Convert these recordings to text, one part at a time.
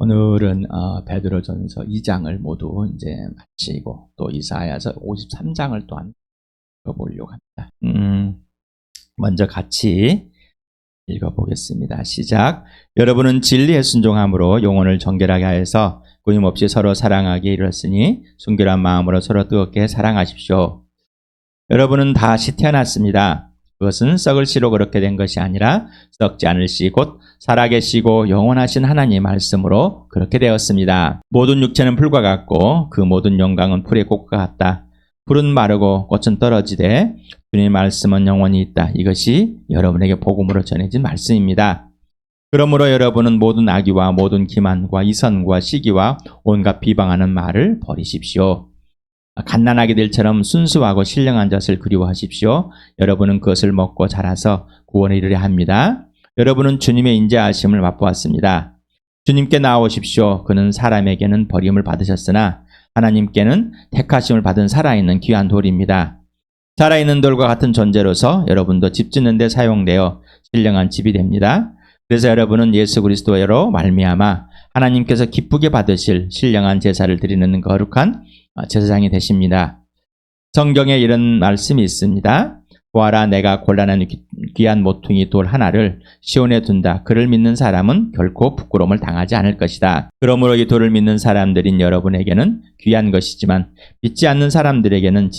오늘은 베드로전서 2장을 모두 이제 마치고 또 이사야서 53장을 또한 읽어보려고 합니다. 먼저 같이 읽어보겠습니다. 시작. 여러분은 진리에 순종함으로 영혼을 정결하게 하여서 끊임없이 서로 사랑하기에 이르렀으니 순결한 마음으로 서로 뜨겁게 사랑하십시오. 여러분은 다시 태어났습니다. 그것은 썩을 씨로 그렇게 된 것이 아니라 썩지 않을 씨 곧 살아계시고 영원하신 하나님 말씀으로 그렇게 되었습니다. 모든 육체는 풀과 같고 그 모든 영광은 풀의 꽃과 같다. 풀은 마르고 꽃은 떨어지되 주님의 말씀은 영원히 있다. 이것이 여러분에게 복음으로 전해진 말씀입니다. 그러므로 여러분은 모든 악의와 모든 기만과 이선과 시기와 온갖 비방하는 말을 버리십시오. 갓난아기들처럼 순수하고 신령한 젖을 그리워하십시오. 여러분은 그것을 먹고 자라서 구원에 이르려 합니다. 여러분은 주님의 인자하심을 맛보았습니다. 주님께 나오십시오. 그는 사람에게는 버림을 받으셨으나 하나님께는 택하심을 받은 살아있는 귀한 돌입니다. 살아있는 돌과 같은 존재로서 여러분도 집 짓는 데 사용되어 신령한 집이 됩니다. 그래서 여러분은 예수 그리스도로 말미암아 하나님께서 기쁘게 받으실 신령한 제사를 드리는 거룩한 제사장이 되십니다. 성경에 이런 말씀이 있습니다. 보아라, 내가 골라낸 귀한 모퉁이 돌 하나를 시온에 둔다. 그를 믿는 사람은 결코 부끄러움을 당하지 않을 것이다. 그러므로 이 돌을 믿는 사람들인 여러분에게는 귀한 것이지만 믿지 않는 사람들에게는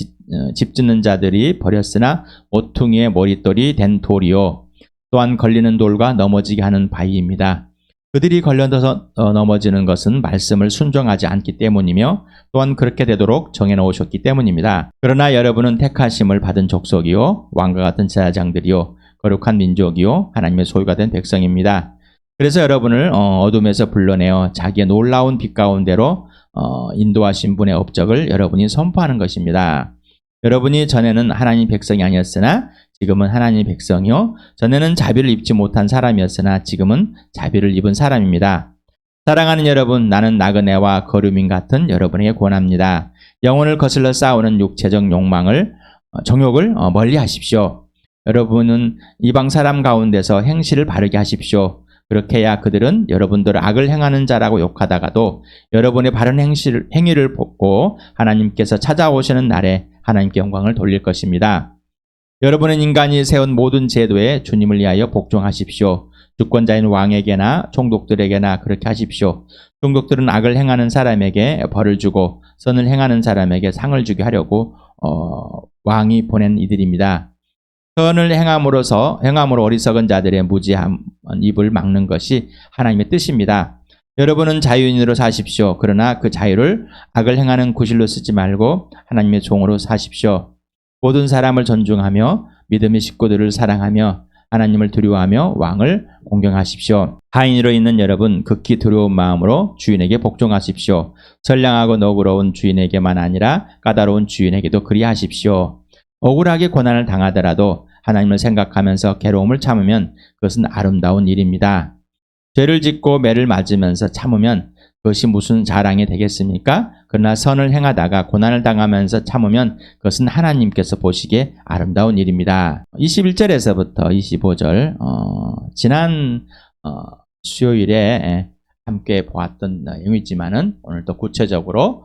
집 짓는 자들이 버렸으나 모퉁이의 머릿돌이 된 돌이요 또한 걸리는 돌과 넘어지게 하는 바위입니다. 그들이 걸려서 넘어지는 것은 말씀을 순종하지 않기 때문이며 또한 그렇게 되도록 정해놓으셨기 때문입니다. 그러나 여러분은 택하심을 받은 족속이요 왕과 같은 제사장들이요 거룩한 민족이요 하나님의 소유가 된 백성입니다. 그래서 여러분을 어둠에서 불러내어 자기의 놀라운 빛 가운데로 인도하신 분의 업적을 여러분이 선포하는 것입니다. 여러분이 전에는 하나님 백성이 아니었으나 지금은 하나님 백성이요 전에는 자비를 입지 못한 사람이었으나 지금은 자비를 입은 사람입니다. 사랑하는 여러분, 나는 나그네와 거류민 같은 여러분에게 권합니다. 영혼을 거슬러 싸우는 육체적 정욕을 멀리 하십시오. 여러분은 이방 사람 가운데서 행실을 바르게 하십시오. 그렇게 해야 그들은 여러분들을 악을 행하는 자라고 욕하다가도 여러분의 바른 행위를 보고 하나님께서 찾아오시는 날에 하나님께 영광을 돌릴 것입니다. 여러분은 인간이 세운 모든 제도에 주님을 위하여 복종하십시오. 주권자인 왕에게나 총독들에게나 그렇게 하십시오. 총독들은 악을 행하는 사람에게 벌을 주고 선을 행하는 사람에게 상을 주게 하려고 왕이 보낸 이들입니다. 선을 행함으로 어리석은 자들의 무지한 입을 막는 것이 하나님의 뜻입니다. 여러분은 자유인으로 사십시오. 그러나 그 자유를 악을 행하는 구실로 쓰지 말고 하나님의 종으로 사십시오. 모든 사람을 존중하며 믿음의 식구들을 사랑하며 하나님을 두려워하며 왕을 공경하십시오. 하인으로 있는 여러분 극히 두려운 마음으로 주인에게 복종하십시오. 선량하고 너그러운 주인에게만 아니라 까다로운 주인에게도 그리하십시오. 억울하게 고난을 당하더라도 하나님을 생각하면서 괴로움을 참으면 그것은 아름다운 일입니다. 죄를 짓고 매를 맞으면서 참으면 그것이 무슨 자랑이 되겠습니까? 그러나 선을 행하다가 고난을 당하면서 참으면 그것은 하나님께서 보시기에 아름다운 일입니다. 21절에서부터 25절 지난 수요일에 함께 보았던 내용이지만은 오늘 또 구체적으로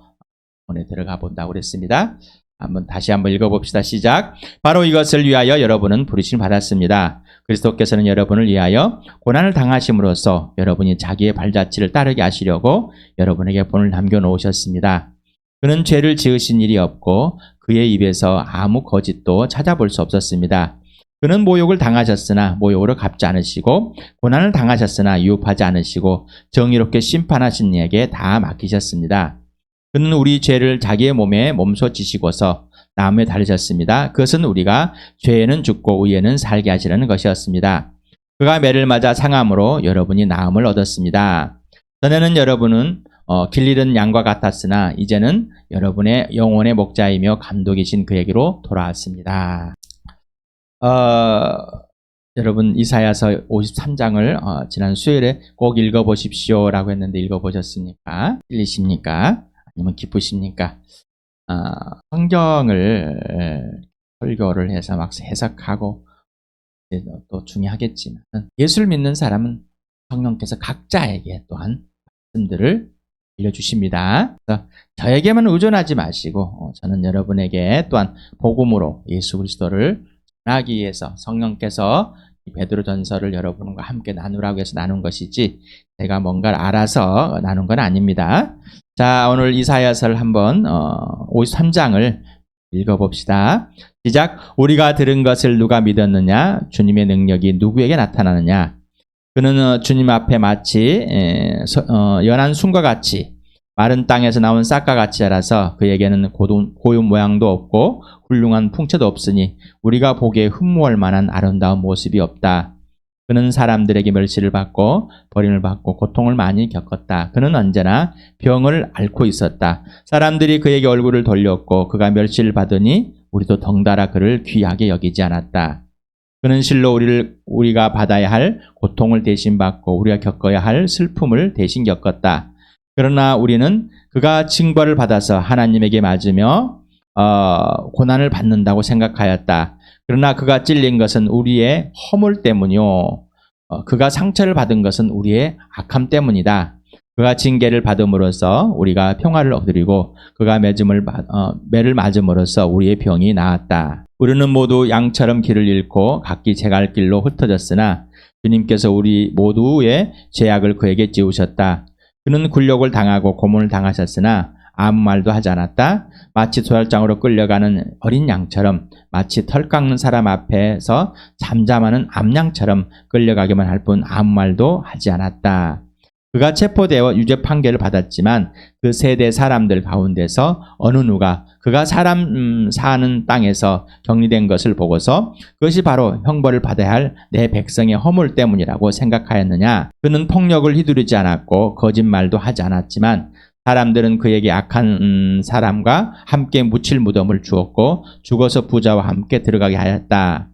오늘 들어가 본다고 그랬습니다. 다시 한번 읽어봅시다. 시작. 바로 이것을 위하여 여러분은 부르심을 받았습니다. 그리스도께서는 여러분을 위하여 고난을 당하심으로써 여러분이 자기의 발자취를 따르게 하시려고 여러분에게 본을 남겨놓으셨습니다. 그는 죄를 지으신 일이 없고 그의 입에서 아무 거짓도 찾아볼 수 없었습니다. 그는 모욕을 당하셨으나 모욕으로 갚지 않으시고 고난을 당하셨으나 유업하지 않으시고 정의롭게 심판하신 이에게 다 맡기셨습니다. 그는 우리 죄를 자기의 몸에 몸소 지시고서 나무에 달리셨습니다. 그것은 우리가 죄에는 죽고 의에는 살게 하시려는 것이었습니다. 그가 매를 맞아 상함으로 여러분이 나음을 얻었습니다. 전에는 여러분은 길 잃은 양과 같았으나 이제는 여러분의 영혼의 목자이며 감독이신 그에게로 돌아왔습니다. 여러분 이사야서 53장을 지난 수요일에 꼭 읽어보십시오 라고 했는데 읽어보셨습니까? 들리십니까? 아니면 기쁘십니까? 성경을 설교를 해서 막 해석하고 또 중요하겠지만 예수를 믿는 사람은 성령께서 각자에게 또한 말씀들을 알려주십니다. 그래서 저에게만 의존하지 마시고 저는 여러분에게 또한 복음으로 예수 그리스도를 전하기 위해서 성령께서 이 베드로전서를 여러분과 함께 나누라고 해서 나눈 것이지 제가 뭔가를 알아서 나눈 건 아닙니다. 자, 오늘 이사야서를 한번 53장을 읽어봅시다. 시작. 우리가 들은 것을 누가 믿었느냐? 주님의 능력이 누구에게 나타나느냐? 그는 주님 앞에 마치 연한 순과 같이 마른 땅에서 나온 싹과 같이 자라서 그에게는 고운 모양도 없고 훌륭한 풍채도 없으니 우리가 보기에 흠모할 만한 아름다운 모습이 없다. 그는 사람들에게 멸시를 받고 버림을 받고 고통을 많이 겪었다. 그는 언제나 병을 앓고 있었다. 사람들이 그에게 얼굴을 돌렸고 그가 멸시를 받으니 우리도 덩달아 그를 귀하게 여기지 않았다. 그는 실로 우리가 받아야 할 고통을 대신 받고 우리가 겪어야 할 슬픔을 대신 겪었다. 그러나 우리는 그가 징벌을 받아서 하나님에게 맞으며 고난을 받는다고 생각하였다. 그러나 그가 찔린 것은 우리의 허물 때문이요. 그가 상처를 받은 것은 우리의 악함 때문이다. 그가 징계를 받음으로써 우리가 평화를 얻으리고 그가 매를 맞음으로써 우리의 병이 나았다. 우리는 모두 양처럼 길을 잃고 각기 제갈 길로 흩어졌으나 주님께서 우리 모두의 죄악을 그에게 지우셨다. 그는 굴욕을 당하고 고문을 당하셨으나 아무 말도 하지 않았다. 마치 도살장으로 끌려가는 어린 양처럼 마치 털 깎는 사람 앞에서 잠잠하는 암양처럼 끌려가기만 할 뿐 아무 말도 하지 않았다. 그가 체포되어 유죄 판결을 받았지만 그 세대 사람들 가운데서 어느 누가 그가 사람 사는 땅에서 격리된 것을 보고서 그것이 바로 형벌을 받아야 할 내 백성의 허물 때문이라고 생각하였느냐? 그는 폭력을 휘두르지 않았고 거짓말도 하지 않았지만 사람들은 그에게 악한 사람과 함께 묻힐 무덤을 주었고 죽어서 부자와 함께 들어가게 하였다.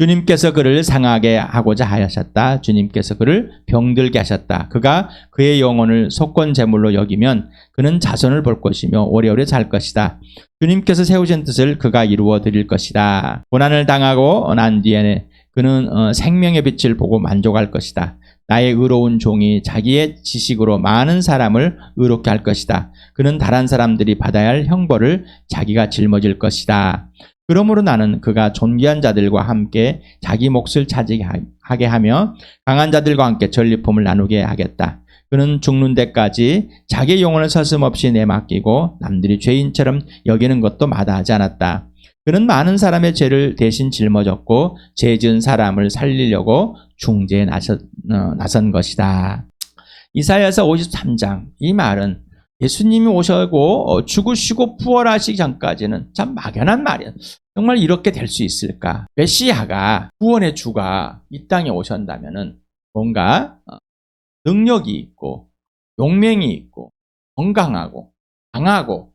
주님께서 그를 상하게 하고자 하셨다. 주님께서 그를 병들게 하셨다. 그가 그의 영혼을 속건 제물로 여기면 그는 자손을 볼 것이며 오래오래 살 것이다. 주님께서 세우신 뜻을 그가 이루어 드릴 것이다. 고난을 당하고 난 뒤에 그는 생명의 빛을 보고 만족할 것이다. 나의 의로운 종이 자기의 지식으로 많은 사람을 의롭게 할 것이다. 그는 다른 사람들이 받아야 할 형벌을 자기가 짊어질 것이다. 그러므로 나는 그가 존귀한 자들과 함께 자기 몫을 차지하게 하며 강한 자들과 함께 전리품을 나누게 하겠다. 그는 죽는 데까지 자기의 영혼을 서슴없이 내맡기고 남들이 죄인처럼 여기는 것도 마다하지 않았다. 그는 많은 사람의 죄를 대신 짊어졌고 죄 지은 사람을 살리려고 중재에 나선 것이다. 이사야서 53장, 이 말은 예수님이 오시고 죽으시고 부활하시기 전까지는 참 막연한 말이에요. 정말 이렇게 될 수 있을까? 메시아가, 구원의 주가 이 땅에 오셨다면은 뭔가 능력이 있고 용맹이 있고 건강하고 강하고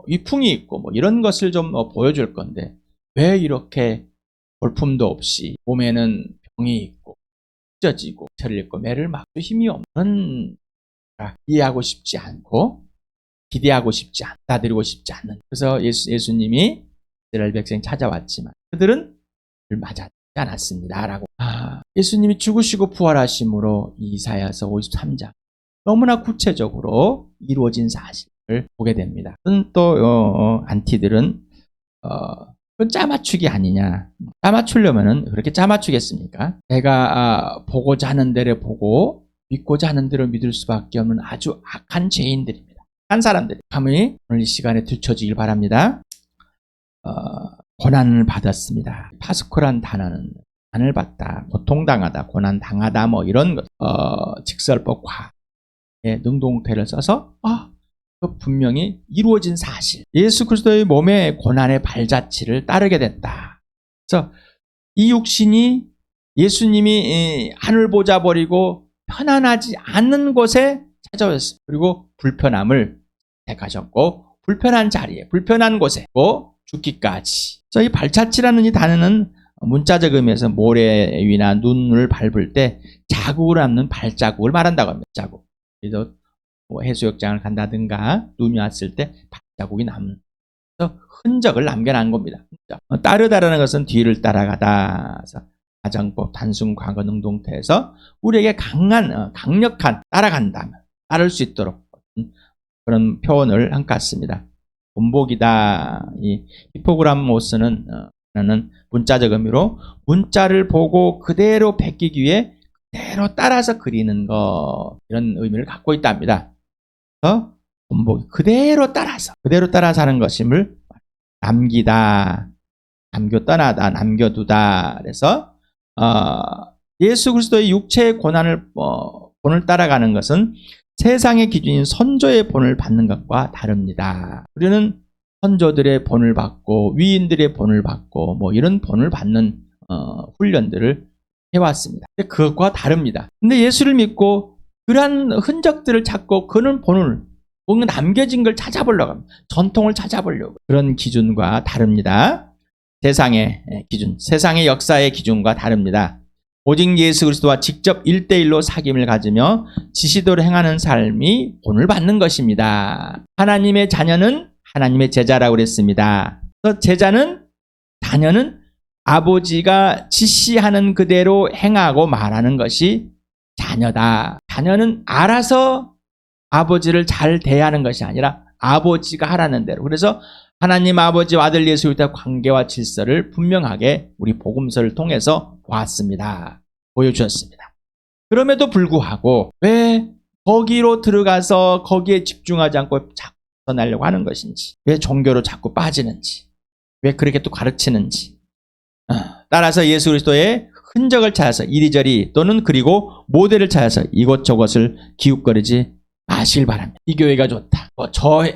위풍이 있고 이런 것을 좀 보여줄 건데 왜 이렇게 볼품도 없이 몸에는 병이 있고 찢어지고 철을 잃고 매를 막도 힘이 없는, 이해하고 싶지 않고 기대하고 싶지 않다, 받아들이고 싶지 않는. 그래서 예수님이 이스라엘 백성 찾아왔지만 그들은 그를 맞아주지 않았습니다 라고. 예수님이 죽으시고 부활하심으로 이사야서 53장 너무나 구체적으로 이루어진 사실을 보게 됩니다. 또 안티들은 그건 짜맞추기 아니냐. 짜맞추려면은 그렇게 짜맞추겠습니까? 내가 보고자 하는 대로 보고 믿고자 하는 대로 믿을 수밖에 없는 아주 악한 죄인들입니다. 한 사람들이 감히 오늘 이 시간에 들춰지길 바랍니다. 고난을 받았습니다. 파스코란 단어는 고난을 받다, 고통당하다, 고난당하다 이런 것, 직설법 과의 능동태를 써서 분명히 이루어진 사실. 예수 그리스도의 몸의 고난의 발자취를 따르게 됐다. 그래서 이 육신이 예수님이 하늘 보좌 버리고 편안하지 않는 곳에 찾아왔습니다. 그리고 불편함을 택하셨고 불편한 자리에, 불편한 곳에 죽기까지. 그래서 이 발자취라는 이 단어는 문자적 의미에서 모래 위나 눈을 밟을 때 자국을 남는 발자국을 말한다고 합니다. 자국. 그래서 해수욕장을 간다든가 눈이 왔을 때 발자국이 남는, 흔적을 남겨놓은 겁니다. 따르다라는 것은 뒤를 따라가다. 가정법 단순 과거 능동태에서 우리에게 강력한 따라간다면 따를 수 있도록 그런 표현을 한 것 같습니다. 본보기다. 이 히포그람모스는 문자적 의미로 문자를 보고 그대로 베끼기 위해 그대로 따라서 그리는 거, 이런 의미를 갖고 있답니다. 그래서 본보기 그대로 따라서 하는 것임을 남기다, 남겨 떠나다, 남겨두다. 그래서 예수 그리스도의 육체의 본을 따라가는 것은 세상의 기준인 선조의 본을 받는 것과 다릅니다. 우리는 선조들의 본을 받고 위인들의 본을 받고 뭐 이런 본을 받는 훈련들을 해왔습니다. 근데 그것과 다릅니다. 근데 예수를 믿고 그러한 흔적들을 찾고 그런 본을 뭔가 남겨진 걸 찾아보려고 합니다. 전통을 찾아보려고. 그런 기준과 다릅니다. 세상의 기준, 세상의 역사의 기준과 다릅니다. 오직 예수 그리스도와 직접 1대1로 사귐을 가지며 지시대로 행하는 삶이 본을 받는 것입니다. 하나님의 자녀는 하나님의 제자라고 그랬습니다. 그래서 자녀는 아버지가 지시하는 그대로 행하고 말하는 것이 자녀다. 자녀는 알아서 아버지를 잘 대하는 것이 아니라 아버지가 하라는 대로. 그래서 하나님 아버지와 아들 예수 그리스도의 관계와 질서를 분명하게 우리 복음서를 통해서 보았습니다. 보여주셨습니다. 그럼에도 불구하고 왜 거기로 들어가서 거기에 집중하지 않고 자꾸 떠나려고 하는 것인지, 왜 종교로 자꾸 빠지는지, 왜 그렇게 또 가르치는지, 따라서 예수 그리스도의 흔적을 찾아서 이리저리 또는 그리고 모델을 찾아서 이것저것을 기웃거리지 마시길 바랍니다. 이 교회가 좋다,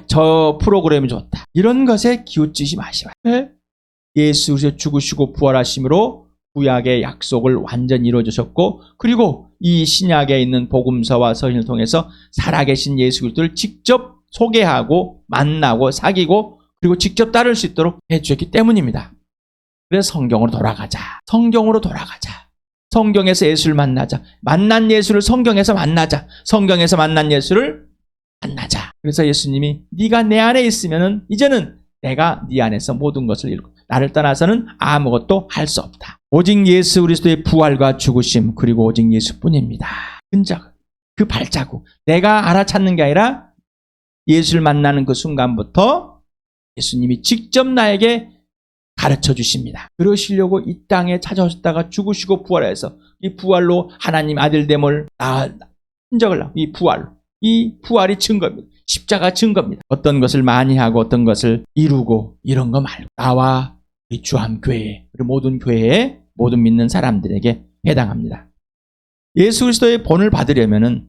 저 프로그램이 좋다, 이런 것에 기웃지지 마시기 바랍니다. 예수 그리스도 죽으시고 부활하심으로 구약의 약속을 완전히 이루어주셨고, 그리고 이 신약에 있는 복음서와 서신을 통해서 살아계신 예수 그리스도를 직접 소개하고 만나고 사귀고 그리고 직접 따를 수 있도록 해주셨기 때문입니다. 그래서 성경으로 돌아가자. 성경에서 예수를 만나자. 만난 예수를 성경에서 만나자. 성경에서 만난 예수를 만나자. 그래서 예수님이 네가 내 안에 있으면은 이제는 내가 네 안에서 모든 것을 이루고 나를 떠나서는 아무것도 할 수 없다. 오직 예수 그리스도의 부활과 죽으심, 그리고 오직 예수뿐입니다. 흔적, 그 발자국. 내가 알아찾는 게 아니라 예수를 만나는 그 순간부터 예수님이 직접 나에게 가르쳐 주십니다. 그러시려고 이 땅에 찾아오셨다가 죽으시고 부활해서 이 부활로 하나님 아들됨을 흔적을 이 부활이 증거입니다. 십자가 증거입니다. 어떤 것을 많이 하고 어떤 것을 이루고 이런 거 말고 나와 이 주함교회 그리고 모든 교회에 모든 믿는 사람들에게 해당합니다. 예수 그리스도의 본을 받으려면은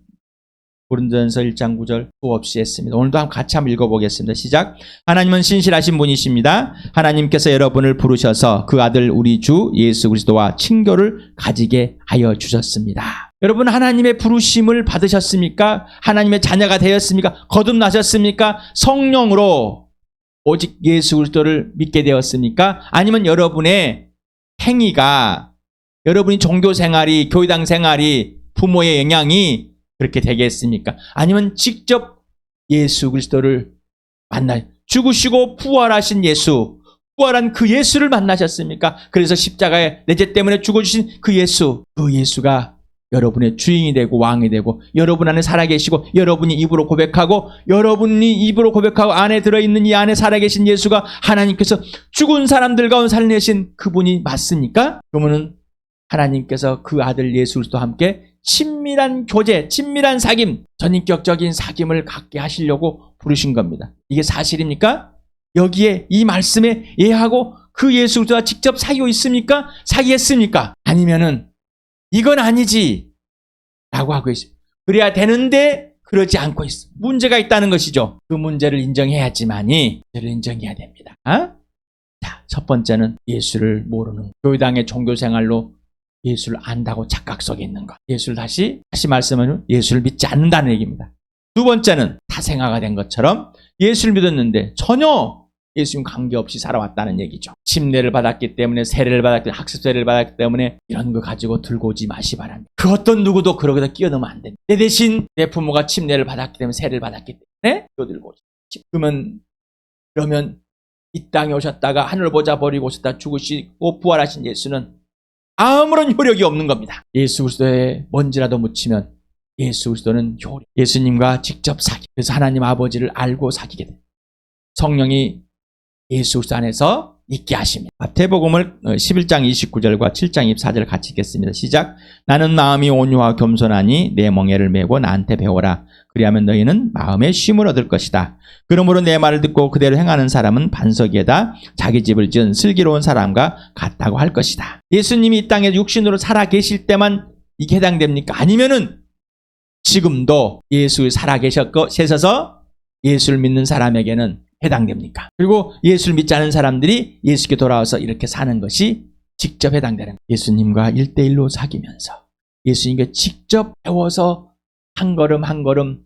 고린도전서 1장 9절 수없이 했습니다. 오늘도 같이 한번 읽어보겠습니다. 시작. 하나님은 신실하신 분이십니다. 하나님께서 여러분을 부르셔서 그 아들 우리 주 예수 그리스도와 친교를 가지게 하여 주셨습니다. 여러분 하나님의 부르심을 받으셨습니까? 하나님의 자녀가 되었습니까? 거듭나셨습니까? 성령으로 오직 예수 그리스도를 믿게 되었습니까? 아니면 여러분의 행위가, 여러분이 종교 생활이, 교회당 생활이, 부모의 영향이 그렇게 되겠습니까? 아니면 직접 예수 그리스도를 죽으시고 부활하신 예수, 부활한 그 예수를 만나셨습니까? 그래서 십자가에 내 죄 때문에 죽어주신 그 예수가 여러분의 주인이 되고 왕이 되고 여러분 안에 살아계시고 여러분이 입으로 고백하고 안에 들어있는 이 안에 살아계신 예수가 하나님께서 죽은 사람들 가운데 살려내신 그분이 맞습니까? 그러면은 하나님께서 그 아들 예수 그리스도와 함께 친밀한 교제, 친밀한 사귐, 전인격적인 사귐을 갖게 하시려고 부르신 겁니다. 이게 사실입니까? 여기에 이 말씀에 예하고 그 예수 그리스도와 직접 사귀고 있습니까? 사귀했습니까? 아니면은 이건 아니지 라고 하고 있습니다. 그래야 되는데 그러지 않고 있어. 문제가 있다는 것이죠. 그 문제를 인정해야지만이 문제를 인정해야 됩니다. 자, 첫 번째는 예수를 모르는 교회당의 종교생활로 예수를 안다고 착각 속에 있는 것. 예수를 다시 말씀하면 예수를 믿지 않는다는 얘기입니다. 두 번째는 타생아가 된 것처럼 예수를 믿었는데 전혀 예수님 관계없이 살아왔다는 얘기죠. 침례를 받았기 때문에, 세례를 받았기 때문에, 학습세례를 받았기 때문에 이런 거 가지고 들고 오지 마시 바랍니다. 그 어떤 누구도 그러고다 끼어넣으면 안 됩니다. 내 대신 내 부모가 침례를 받았기 때문에, 세례를 받았기 때문에 들고 오지. 그러면 이 땅에 오셨다가 하늘 보자 버리고 오셨다 죽으시고 부활하신 예수는 아무런 효력이 없는 겁니다. 예수 그리스도에 먼지라도 묻히면 예수 그리스도는 효리. 예수님과 직접 사귀. 그래서 하나님 아버지를 알고 사귀게 돼. 성령이 예수 그리스도 안에서 있게 하십니다. 마태복음을 11장 29절과 7장 24절 같이 읽겠습니다. 시작. 나는 마음이 온유와 겸손하니 내 멍에를 메고 나한테 배워라. 그리하면 너희는 마음의 쉼을 얻을 것이다. 그러므로 내 말을 듣고 그대로 행하는 사람은 반석 위에다 자기 집을 지은 슬기로운 사람과 같다고 할 것이다. 예수님이 이 땅에 육신으로 살아 계실 때만 이게 해당됩니까? 아니면은 지금도 예수 살아 계셔서 예수를 믿는 사람에게는 해당됩니까? 그리고 예수를 믿지 않은 사람들이 예수께 돌아와서 이렇게 사는 것이 직접 해당되는 거예요. 예수님과 1대1로 사귀면서 예수님께 직접 배워서 한 걸음 한 걸음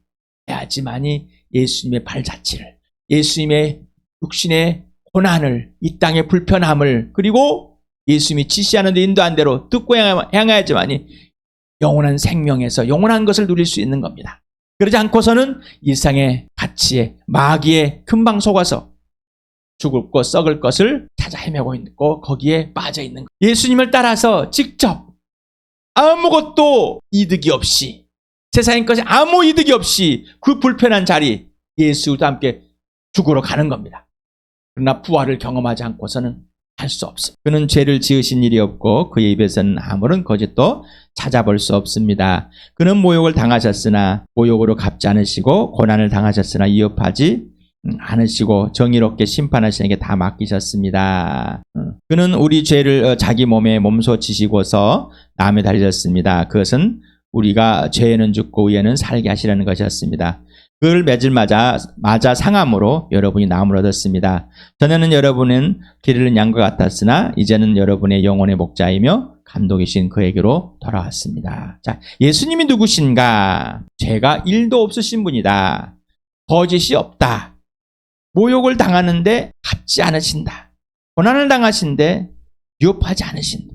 해야지만이 예수님의 발자취를, 예수님의 육신의 고난을, 이 땅의 불편함을, 그리고 예수님이 지시하는 데 인도한 대로 듣고 행해야지만이 영원한 생명에서 영원한 것을 누릴 수 있는 겁니다. 그러지 않고서는 일상의 가치에 마귀에 금방 속아서 죽을 것 썩을 것을 찾아 헤매고 있고 거기에 빠져 있는 것. 예수님을 따라서 직접 아무것도 이득이 없이, 세상의 것이 아무 이득이 없이 그 불편한 자리 예수와 함께 죽으러 가는 겁니다. 그러나 부활을 경험하지 않고서는 할 수 없습니다. 그는 죄를 지으신 일이 없고 그의 입에서는 아무런 거짓도 찾아볼 수 없습니다. 그는 모욕을 당하셨으나 모욕으로 갚지 않으시고 고난을 당하셨으나 위협하지 않으시고 정의롭게 심판하시는 게 다 맡기셨습니다. 그는 우리 죄를 자기 몸에 몸소 지시고서 남에 달리셨습니다. 그것은 우리가 죄에는 죽고 의에는 살게 하시려는 것이었습니다. 그를 매질 맞아 상함으로 여러분이 나음을 얻었습니다. 전에는 여러분은 길 잃은 양과 같았으나 이제는 여러분의 영혼의 목자이며 감독이신 그에게로 돌아왔습니다. 자, 예수님이 누구신가? 죄가 1도 없으신 분이다. 거짓이 없다. 모욕을 당하는데 갚지 않으신다. 고난을 당하신데 위협하지 않으신다.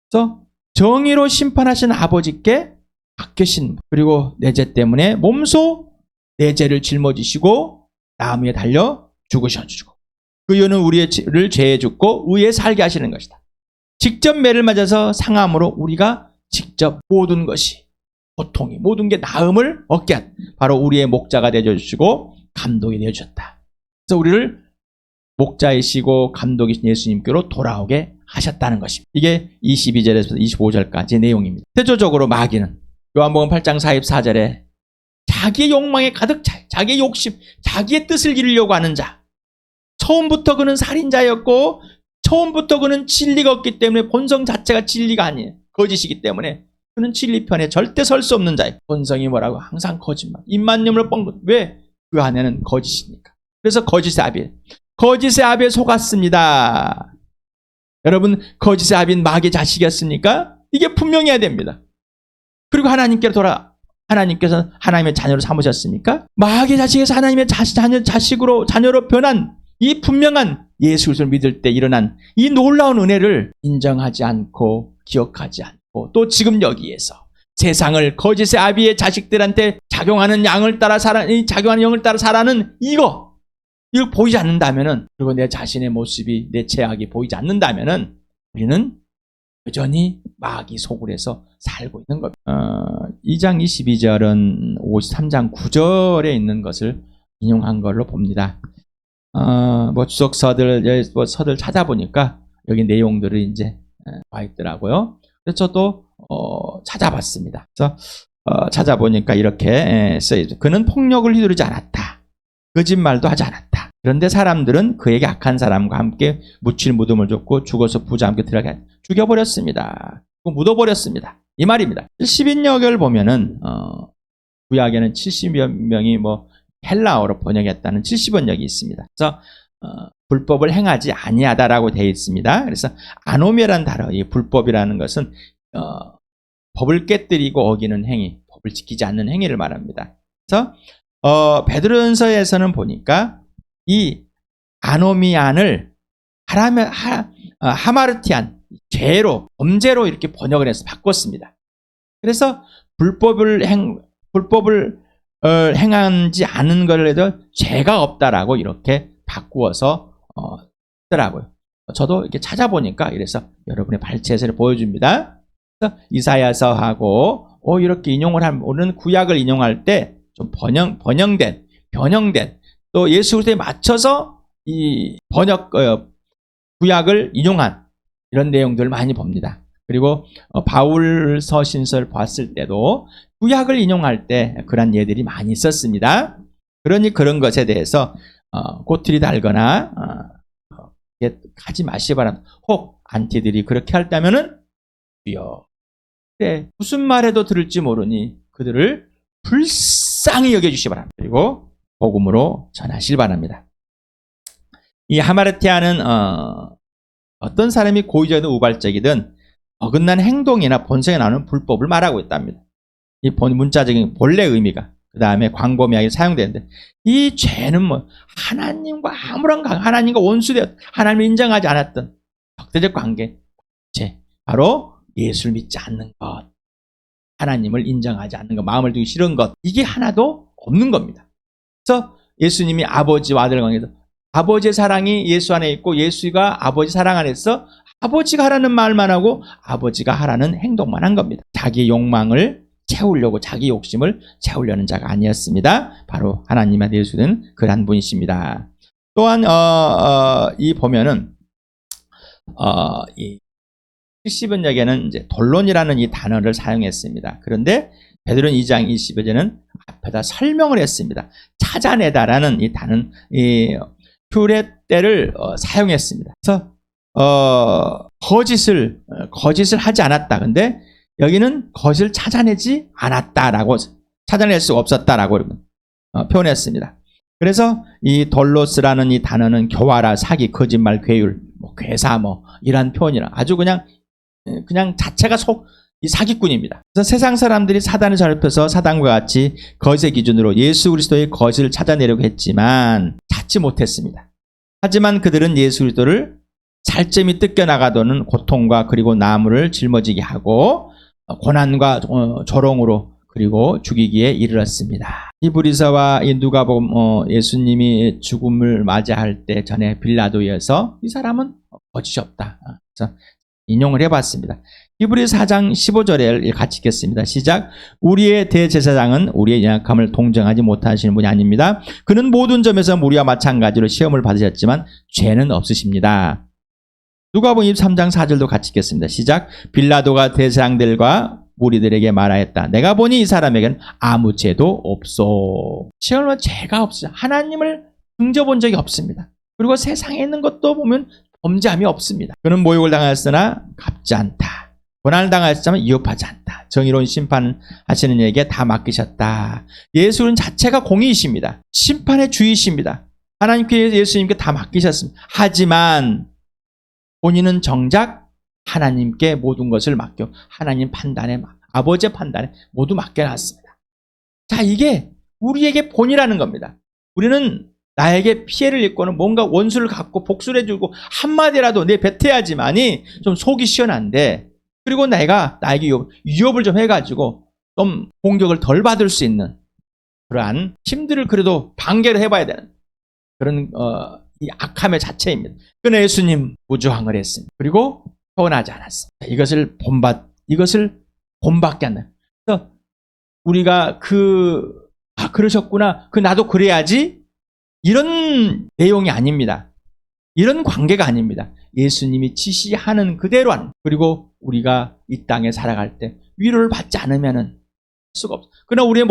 그래서 정의로 심판하신 아버지께 맡기신 분. 그리고 내 죄 때문에 몸소 내 죄를 짊어지시고 나무 위에 달려 죽으셔주고 그 이유는 우리의 죄를 죄에 죽고 의에 살게 하시는 것이다. 직접 매를 맞아서 상함으로 우리가 직접 모든 것이 고통이 모든 게 나음을 얻게 한 바로 우리의 목자가 되어주시고 감독이 되어주셨다. 그래서 우리를 목자이시고 감독이신 예수님께로 돌아오게 하셨다는 것입니다. 이게 22절에서 25절까지의 내용입니다. 대조적으로 마귀는 요한복음 8장 44절에 자기의 욕망에 가득 차, 자기의 욕심, 자기의 뜻을 이루려고 하는 자. 처음부터 그는 살인자였고 처음부터 그는 진리가 없기 때문에 본성 자체가 진리가 아니에요. 거짓이기 때문에 그는 진리 편에 절대 설 수 없는 자예요. 본성이 뭐라고? 항상 거짓말. 입만 여물어 뻥긋. 왜? 그 안에는 거짓이니까. 그래서 거짓의 아비에 속았습니다. 여러분, 거짓의 아비는 마귀의 자식이었습니까? 이게 분명해야 됩니다. 그리고 하나님께서 하나님의 자녀로 삼으셨습니까? 마귀의 자식에서 하나님의 자녀로 변한 이 분명한 예수 그리스도를 믿을 때 일어난 이 놀라운 은혜를 인정하지 않고 기억하지 않고 또 지금 여기에서 세상을 거짓의 아비의 자식들한테 작용하는 영을 따라 살아는 이거 보이지 않는다면은, 그리고 내 자신의 모습이, 내 죄악이 보이지 않는다면은 우리는 여전히 마귀 속으로 살고 있는 겁니다. 2장 22절은 53장 9절에 있는 것을 인용한 걸로 봅니다. 서들 찾아보니까 여기 내용들을 이제 와 있더라고요. 그래서 저도 찾아봤습니다. 그래서 찾아보니까 이렇게 써있죠. 그는 폭력을 휘두르지 않았다. 거짓말도 하지 않았다. 그런데 사람들은 그에게 악한 사람과 함께 묻힐 무덤을 줬고 죽어서 부자 함께 들어가 죽여버렸습니다. 묻어버렸습니다. 이 말입니다. 70인역을 보면은 구약에는 70여 명이 헬라어로 번역했다는 70원역이 있습니다. 그래서 불법을 행하지 아니하다라고 되어 있습니다. 그래서 아노미라는 단어, 이 불법이라는 것은 법을 깨뜨리고 어기는 행위, 법을 지키지 않는 행위를 말합니다. 그래서 베드로전서에서는 보니까 이 아노미안을 하마르티안, 죄로, 범죄로 이렇게 번역을 해서 바꿨습니다. 그래서 불법을 행하지 않은 것을 해도 죄가 없다라고 이렇게 바꾸어서 하더라고요. 저도 이렇게 찾아보니까 이래서 여러분의 발췌해서 보여줍니다. 이사야서하고 이렇게 인용을 하면, 오늘은 구약을 인용할 때 좀 변형된, 또 예수 그리스도에 맞춰서 이 구약을 인용한 이런 내용들을 많이 봅니다. 그리고 바울 서신서를 봤을 때도 구약을 인용할 때 그런 예들이 많이 있었습니다. 그러니 그런 것에 대해서 꼬투리 달거나 하지 마시기 바랍니다. 혹 안티들이 그렇게 할다면은 주여, 네, 무슨 말해도 들을지 모르니 그들을 불쌍히 여겨주시기 바랍니다. 그리고 복음으로 전하시기 바랍니다. 이 하마르티아는 어떤 사람이 고의적이든 우발적이든 어긋난 행동이나 본성에 나오는 불법을 말하고 있답니다. 이 문자적인 본래 의미가 그 다음에 광범위하게 사용되는데, 이 죄는 하나님과 하나님과 원수되었, 하나님을 인정하지 않았던 적대적 관계, 죄, 바로 예수를 믿지 않는 것, 하나님을 인정하지 않는 것, 마음을 두기 싫은 것, 이게 하나도 없는 겁니다. 그래서 예수님이 아버지와 아들 관계에서 아버지의 사랑이 예수 안에 있고, 예수가 아버지 사랑 안에서 아버지가 하라는 말만 하고 아버지가 하라는 행동만 한 겁니다. 자기 욕망을 채우려고, 자기 욕심을 채우려는 자가 아니었습니다. 바로 하나님의 예수는 그러한 분이십니다. 또한 이 보면은 이 70번역에는 이제 본론이라는 이 단어를 사용했습니다. 그런데 베드로는 2장 20절에는 앞에다 설명을 했습니다. 찾아내다라는 이 단어는 이 퓨레떼를 사용했습니다. 그래서 거짓을 하지 않았다. 근데 여기는 거짓을 찾아내지 않았다라고, 찾아낼 수 없었다라고 표현했습니다. 그래서 이 돌로스라는 이 단어는 교활화, 사기, 거짓말, 괴율, 괴사 이런 표현이라 아주 그냥 자체가 이 사기꾼입니다. 그래서 세상 사람들이 사단을 잡혀서 사단과 같이 거짓의 기준으로 예수 그리스도의 거짓을 찾아내려고 했지만 찾지 못했습니다. 하지만 그들은 예수 그리스도를 살점이 뜯겨나가도는 고통과 그리고 나무를 짊어지게 하고 고난과 조롱으로 그리고 죽이기에 이르렀습니다. 히브리서와 이 누가복음, 예수님이 죽음을 맞이할 때 전에 빌라도에서 이 사람은 거짓이 없다. 그래서 인용을 해봤습니다. 히브리서 4장 15절에 같이 읽겠습니다. 시작. 우리의 대제사장은 우리의 연약함을 동정하지 못하시는 분이 아닙니다. 그는 모든 점에서 우리와 마찬가지로 시험을 받으셨지만 죄는 없으십니다. 누가복음 23장 4절도 같이 읽겠습니다. 시작. 빌라도가 대제사장들과 무리들에게 말하였다. 내가 보니 이 사람에게는 아무 죄도 없소. 시험은 죄가 없어요. 하나님을 등져본 적이 없습니다. 그리고 세상에 있는 것도 보면 범죄함이 없습니다. 그는 모욕을 당하였으나 갚지 않다. 고난을 당하였지만 위협하지 않다. 정의로운 심판하시는 이에게 다 맡기셨다. 예수는 자체가 공의이십니다. 심판의 주이십니다. 하나님께, 예수님께 다 맡기셨습니다. 하지만 본인은 정작 하나님께 모든 것을 맡겨 하나님 판단에, 아버지의 판단에 모두 맡겨놨습니다. 자, 이게 우리에게 본이라는 겁니다. 우리는 나에게 피해를 입고는 뭔가 원수를 갖고 복수를 해주고 한마디라도 내뱉어야지만이 좀 속이 시원한데, 그리고 나에게 위협을 좀 해가지고 좀 공격을 덜 받을 수 있는 그러한 힘들을 그래도 방계를 해봐야 되는 그런 이 악함의 자체입니다. 그러나 예수님 무저항을 했습니다. 그리고 표현하지 않았습니다. 이것을 본받게 한다. 그래서 우리가 그러셨구나, 나도 그래야지, 이런 내용이 아닙니다. 이런 관계가 아닙니다. 예수님이 지시하는 그대로 하는, 그리고 우리가 이 땅에 살아갈 때 위로를 받지 않으면 할 수가 없어요. 그러나 우리의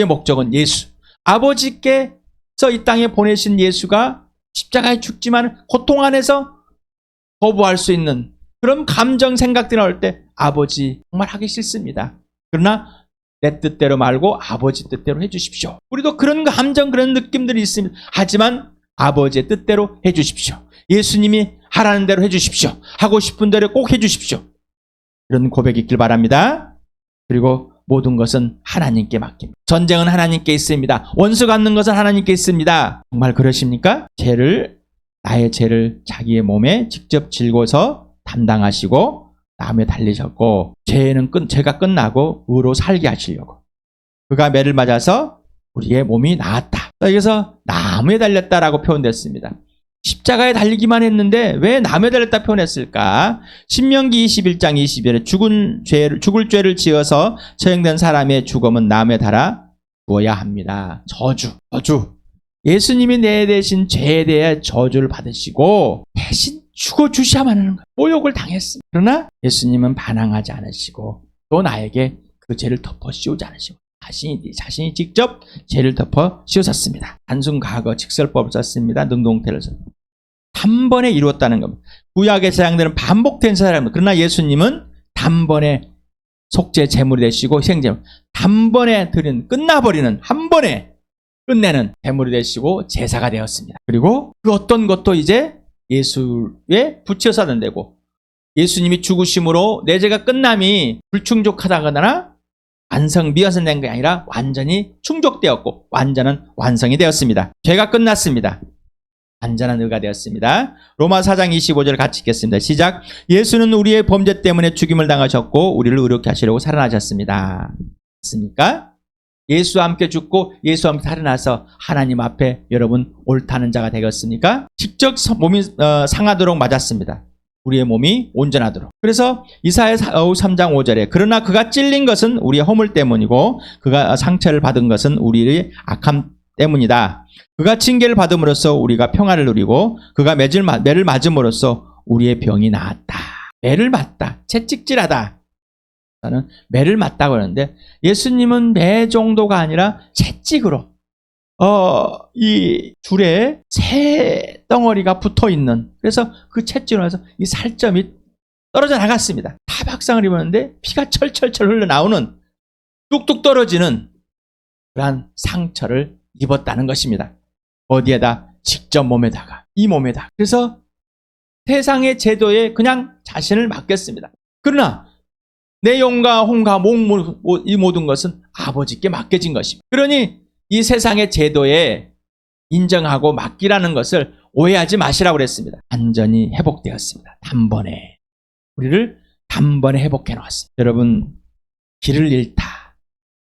목적은 예수, 아버지께서 이 땅에 보내신 예수가 십자가에 죽지만 고통 안에서 거부할 수 있는 그런 감정, 생각들이 나올 때 아버지 정말 하기 싫습니다. 그러나 내 뜻대로 말고 아버지 뜻대로 해주십시오. 우리도 그런 감정, 그런 느낌들이 있습니다. 하지만 아버지의 뜻대로 해주십시오. 예수님이 하라는 대로 해주십시오. 하고 싶은 대로 꼭 해주십시오. 이런 고백이 있길 바랍니다. 그리고 모든 것은 하나님께 맡깁니다. 전쟁은 하나님께 있습니다. 원수 갚는 것은 하나님께 있습니다. 정말 그러십니까? 나의 죄를 자기의 몸에 직접 질고서 담당하시고 나무에 달리셨고, 죄가 끝나고 의로 살게 하시려고 그가 매를 맞아서 우리의 몸이 나았다. 여기서 나무에 달렸다라고 표현됐습니다. 십자가에 달리기만 했는데 왜 남에 달렸다 표현했을까? 신명기 21장 20절에 죽을 죄를 지어서 처형된 사람의 죽음은 남에 달아 주어야 합니다. 저주. 예수님이 내 대신 죄에 대해 저주를 받으시고 대신 죽어주셔야만 하는 거예요. 모욕을 당했습니다. 그러나 예수님은 반항하지 않으시고 또 나에게 그 죄를 덮어 씌우지 않으시고 자신이 직접 죄를 덮어 씌우셨습니다. 단순 과거 직설법을 썼습니다. 능동태를 썼습니다. 단번에 이루었다는 겁니다. 구약의 제사장들은 반복된 사람입니다. 그러나 예수님은 단번에 속죄 제물이 되시고 희생제물 단번에 끝나버리는 한 번에 끝내는 제물이 되시고 제사가 되었습니다. 그리고 그 어떤 것도 이제 예수에 붙여서 안 되고 예수님이 죽으심으로 내 죄가 끝남이 불충족하다거나 미완성된 게 아니라 완전히 충족되었고 완전한 완성이 되었습니다. 죄가 끝났습니다. 완전한 의가 되었습니다. 로마 4장 25절 같이 읽겠습니다. 시작. 예수는 우리의 범죄 때문에 죽임을 당하셨고 우리를 의롭게 하시려고 살아나셨습니다. 맞습니까? 예수와 함께 죽고 예수와 함께 살아나서 하나님 앞에 여러분 옳다는 자가 되겠습니까? 직접 몸이 상하도록 맞았습니다. 우리의 몸이 온전하도록. 그래서 이사야 53장 5절에 그러나 그가 찔린 것은 우리의 허물 때문이고 그가 상처를 받은 것은 우리의 악함 때문이다. 그가 징계를 받음으로써 우리가 평화를 누리고 그가 매를 맞음으로써 우리의 병이 나았다. 매를 맞다. 채찍질하다. 나는 매를 맞다고 하는데 예수님은 매 정도가 아니라 채찍으로 이 줄에 새 덩어리가 붙어 있는 그래서 그 채찍으로 해서 이 살점이 떨어져 나갔습니다. 타박상을 입었는데 피가 철철철 흘러나오는 뚝뚝 떨어지는 그러한 상처를 입었다는 것입니다. 어디에다? 직접 몸에다가 이 몸에다. 그래서 세상의 제도에 그냥 자신을 맡겼습니다. 그러나 내 영과 혼과 이 모든 것은 아버지께 맡겨진 것입니다. 그러니 이 세상의 제도에 인정하고 맡기라는 것을 오해하지 마시라고 그랬습니다. 완전히 회복되었습니다. 단번에. 우리를 단번에 회복해 놓았습니다. 여러분, 길을 잃다.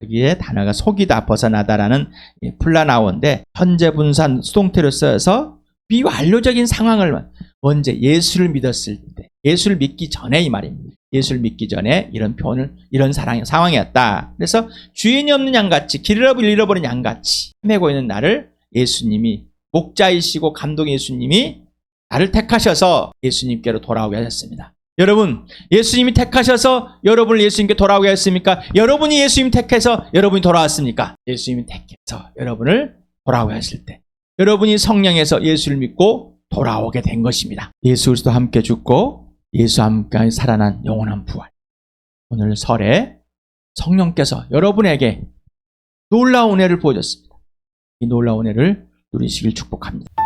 여기에 단어가 속이다, 벗어나다라는 플라나오인데 현재 분사 수동태로 써서 비완료적인 상황을 언제 예수를 믿었을 때, 예수를 믿기 전에 이 말입니다. 예수를 믿기 전에 이런 표현을 이런 상황이었다. 그래서 주인이 없는 양같이 길을 잃어버린 양같이 헤매고 있는 나를 예수님이 목자이시고 감독 예수님이 나를 택하셔서 예수님께로 돌아오게 하셨습니다. 여러분, 예수님이 택하셔서 여러분을 예수님께 돌아오게 하셨습니까? 여러분이 예수님 택해서 여러분이 돌아왔습니까? 예수님이 택해서 여러분을 돌아오게 하실 때 여러분이 성령에서 예수를 믿고 돌아오게 된 것입니다. 예수 그리스도 함께 죽고 예수와 함께 살아난 영원한 부활. 오늘 설에 성령께서 여러분에게 놀라운 은혜를 보여줬습니다. 이 놀라운 은혜를 누리시길 축복합니다.